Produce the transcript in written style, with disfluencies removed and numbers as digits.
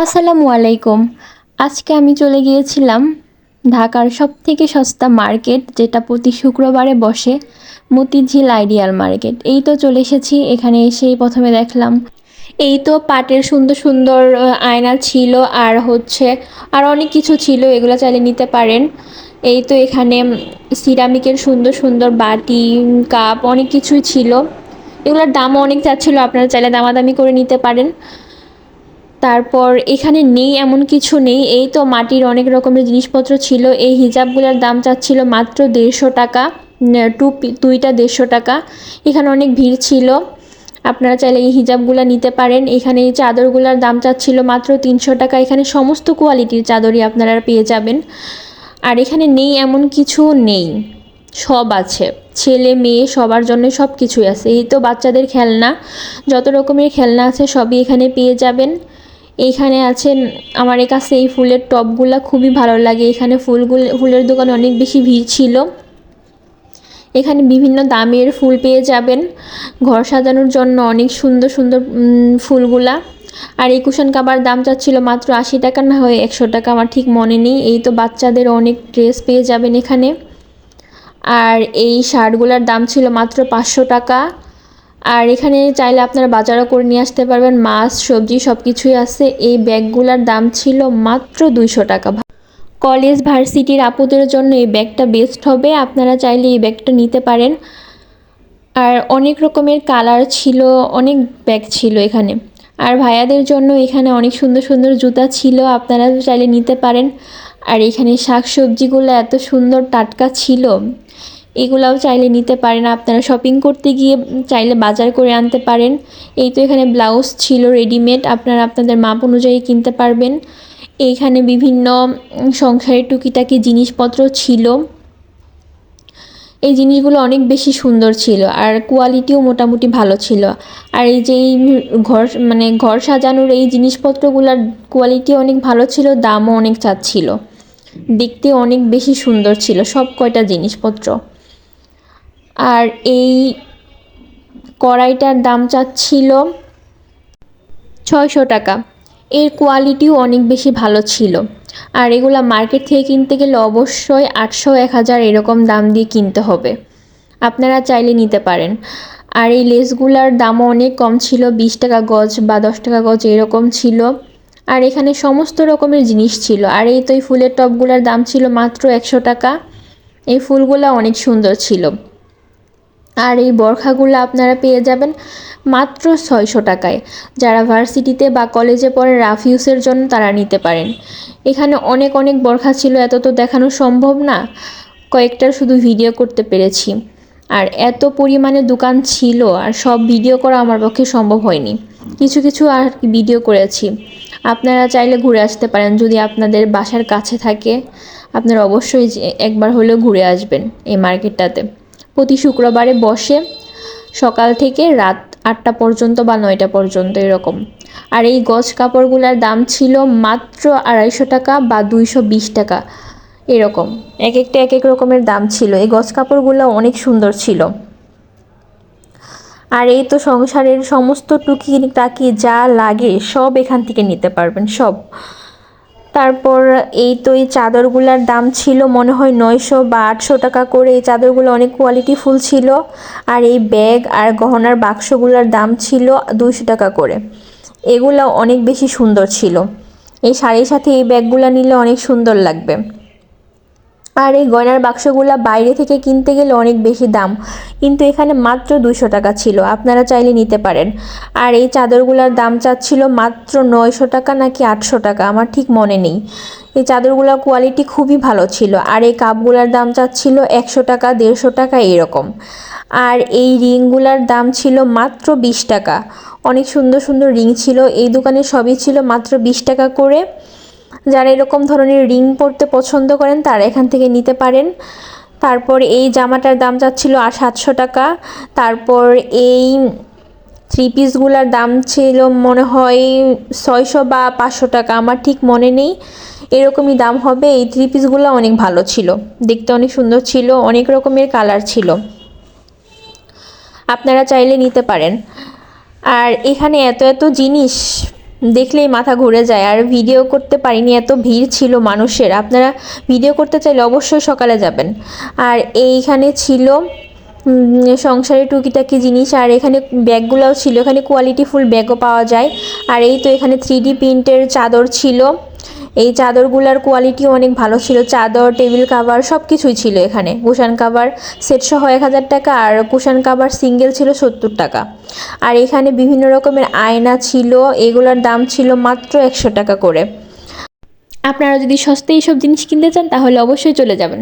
আসসালামু আলাইকুম। আজকে আমি চলে গিয়েছিলাম ঢাকার সবথেকে সস্তা মার্কেট, যেটা প্রতি শুক্রবারে বসে, মতিঝিল আইডিয়াল মার্কেট। এই তো চলে এসেছি। এখানে এসেই প্রথমে দেখলাম এই তো পাটের সুন্দর সুন্দর আয়না ছিল, আর আর অনেক কিছু ছিল, এগুলো চাইলে নিতে পারেন। এই তো এখানে সিরামিকের সুন্দর সুন্দর বাটি, কাপ, অনেক কিছুই ছিল। এগুলোর দামও অনেক চাচ্ছিল, আপনারা চাইলে দামাদামি করে নিতে পারেন। তারপর এখানে নেই এমন কিছু নেই, এই তো মাটির অনেক রকমের জিনিসপত্র ছিল। এই হিজাবগুলোর দাম চাচ্ছিল মাত্র 150 টাকা, দুইটা 150 টাকা। এখানে অনেক ভিড় ছিল, আপনারা চাইলে এই হিজাবগুলো নিতে পারেন। এখানে এই চাদরগুলোর দাম চাচ্ছিল মাত্র 300 টাকা। এখানে সমস্ত কোয়ালিটির চাদরই আপনারা পেয়ে যাবেন। আর এখানে নেই এমন কিছু নেই, সব আছে, ছেলে মেয়ে সবার জন্য সব কিছুই আছে। এই তো বাচ্চাদের খেলনা, যত রকমের খেলনা আছে সবই এখানে পেয়ে যাবেন। এইখানে আছেন আমার কাছে এই ফুলের টবগুলো খুবই ভালো লাগে। এখানে ফুলের দোকানে অনেক বেশি ভিড় ছিল। এখানে বিভিন্ন দামের ফুল পেয়ে যাবেন ঘর সাজানোর জন্য, অনেক সুন্দর সুন্দর ফুলগুলা। আর এই কুশন কাবার দাম চাচ্ছিল মাত্র 80 টাকা, না হয় 100 টাকা, আমার ঠিক মনে নেই। এই তো বাচ্চাদের অনেক ড্রেস পেয়ে যাবেন এখানে। আর এই শার্টগুলোর দাম ছিল মাত্র 500 টাকা। আর এখানে চাইলে আপনারা বাজারও করে নিয়ে আসতে পারবেন, মাছ সবজি সব কিছুই আছে। এই ব্যাগগুলোর দাম ছিল মাত্র 200 টাকা। কলেজ ভার্সিটির আপুদের জন্য এই ব্যাগটা বেস্ট হবে, আপনারা চাইলে এই ব্যাগটা নিতে পারেন। আর অনেক রকমের কালার ছিল, অনেক ব্যাগ ছিল এখানে। আর ভাইয়াদের জন্য এখানে অনেক সুন্দর সুন্দর জুতা ছিল, আপনারা চাইলে নিতে পারেন। আর এখানে শাক সবজিগুলো এত সুন্দর টাটকা ছিল, এগুলাও চাইলে নিতে পারেন। আপনারা শপিং করতে গিয়ে চাইলে বাজার করে আনতে পারেন। এই তো এখানে ব্লাউজ ছিল রেডিমেড, আপনারা আপনাদের মাপ অনুযায়ী কিনতে পারবেন। এইখানে বিভিন্ন সংসারের টুকিটাকি জিনিসপত্র ছিল। এই জিনিসগুলো অনেক বেশি সুন্দর ছিল, আর কোয়ালিটিও মোটামুটি ভালো ছিল। আর এই যে এই ঘর সাজানোর এই জিনিসপত্রগুলোর কোয়ালিটি অনেক ভালো ছিল, দামও অনেক চাচ্ছিল, দেখতে অনেক বেশি সুন্দর ছিল সব কয়টা জিনিসপত্র। আর এই কড়াইটার দাম চাচ্ছিল 600 টাকা। এর কোয়ালিটিও অনেক বেশি ভালো ছিল। আর এগুলা মার্কেট থেকে কিনতে গেলে অবশ্যই 800 1000 এরকম দাম দিয়ে কিনতে হবে, আপনারা চাইলে নিতে পারেন। আর এই লেসগুলার দামও অনেক কম ছিল, 20 টাকা গজ বা 10 টাকা গজ এরকম ছিল। আর এখানে সমস্ত রকমের জিনিস ছিল। আর এই তো এই ফুলের টবগুলার দাম ছিল মাত্র 100 টাকা। এই ফুলগুলা অনেক সুন্দর ছিল। আর এই বরখাগুলো আপনারা পেয়ে যাবেন মাত্র 600 টাকায়। যারা ভার্সিটিতে বা কলেজে পড়ে রাফ ইউজের জন্য তারা নিতে পারেন। এখানে অনেক অনেক বরখা ছিল, এত তো দেখানো সম্ভব না, কয়েকটার শুধু ভিডিও করতে পেরেছি। আর এত পরিমাণে দোকান ছিল, আর সব ভিডিও করা আমার পক্ষে সম্ভব হয়নি, কিছু কিছু আর ভিডিও করেছি। আপনারা চাইলে ঘুরে আসতে পারেন, যদি আপনাদের বাসার কাছে থাকে আপনারা অবশ্যই একবার হলেও ঘুরে আসবেন এই মার্কেটটাতে। প্রতি শুক্রবারে বসে, সকাল থেকে রাত 8টা পর্যন্ত বা 9টা পর্যন্ত এরকম। আর এই গজ কাপড়গুলোর দাম ছিল মাত্র 250 টাকা বা 220 টাকা এরকম, এক একটা এক এক রকমের দাম ছিল। এই গজ কাপড়গুলো অনেক সুন্দর ছিল। আর এই তো সংসারের সমস্ত টুকিটাকি যা লাগে সব এখান থেকে নিতে পারবেন, সব। তারপর এই তো এই চাদরগুলোর দাম ছিল মনে হয় 900 বা 800 টাকা করে। এই চাদরগুলো অনেক কোয়ালিটিফুল ছিল। আর এই ব্যাগ আর গহনার বাক্সগুলোর দাম ছিল 200 টাকা করে। এগুলো অনেক বেশি সুন্দর ছিল, এই শাড়ির সাথে এই ব্যাগগুলো নিলে অনেক সুন্দর লাগবে। আর এই গয়নার বাক্সগুলো বাইরে থেকে কিনতে গেলে অনেক বেশি দাম, কিন্তু এখানে মাত্র 200 টাকা ছিল, আপনারা চাইলে নিতে পারেন। আর এই চাদরগুলোর দাম চাচ্ছিল মাত্র 900 টাকা নাকি 800 টাকা, আমার ঠিক মনে নেই। এই চাদরগুলোর কোয়ালিটি খুবই ভালো ছিল। আর এই কাপগুলোর দাম চাচ্ছিল 100 টাকা 150 টাকা এরকম। আর এই রিংগুলার দাম ছিল মাত্র 20 টাকা। অনেক সুন্দর সুন্দর রিং ছিল, এই দোকানে সবই ছিল মাত্র 20 টাকা করে। যারা এরকম ধরনের রিং পরতে পছন্দ করেন তারা এখান থেকে নিতে পারেন। তারপর এই জামাটার দাম যাচ্ছিল 700 টাকা। তারপর এই থ্রি পিসগুলোর দাম ছিল মনে হয় 600 বা 500 টাকা, আমার ঠিক মনে নেই, এরকমই দাম হবে। এই থ্রি পিসগুলো অনেক ভালো ছিল, দেখতে অনেক সুন্দর ছিল, অনেক রকমের কালার ছিল, আপনারা চাইলে নিতে পারেন। আর এখানে এত এত জিনিস দেখলেই মাথা ঘুরে যায়। আর ভিডিও করতে পারিনি, এত ভিড় ছিল মানুষের। আপনারা ভিডিও করতে চাইলে অবশ্যই সকালে যাবেন। আর এইখানে ছিল সংসারের টুকিটাকি জিনিস। আর এখানে ব্যাগগুলোও ছিল, এখানে কোয়ালিটিফুল ব্যাগও পাওয়া যায়। আর এই তো এখানে 3D প্রিন্টের চাদর ছিল। এই চাদরগুলোর কোয়ালিটিও অনেক ভালো ছিল। চাদর, টেবিল কাভার সব কিছুই ছিল এখানে। কুশান কাভার সেট সহ 1000 টাকা, আর কুশান কাভার সিঙ্গেল ছিল 70 টাকা। আর এখানে বিভিন্ন রকমের আয়না ছিল, এগুলোর দাম ছিল মাত্র 100 টাকা করে। আপনারা যদি সস্তায় এইসব জিনিস কিনতে চান তাহলে অবশ্যই চলে যাবেন।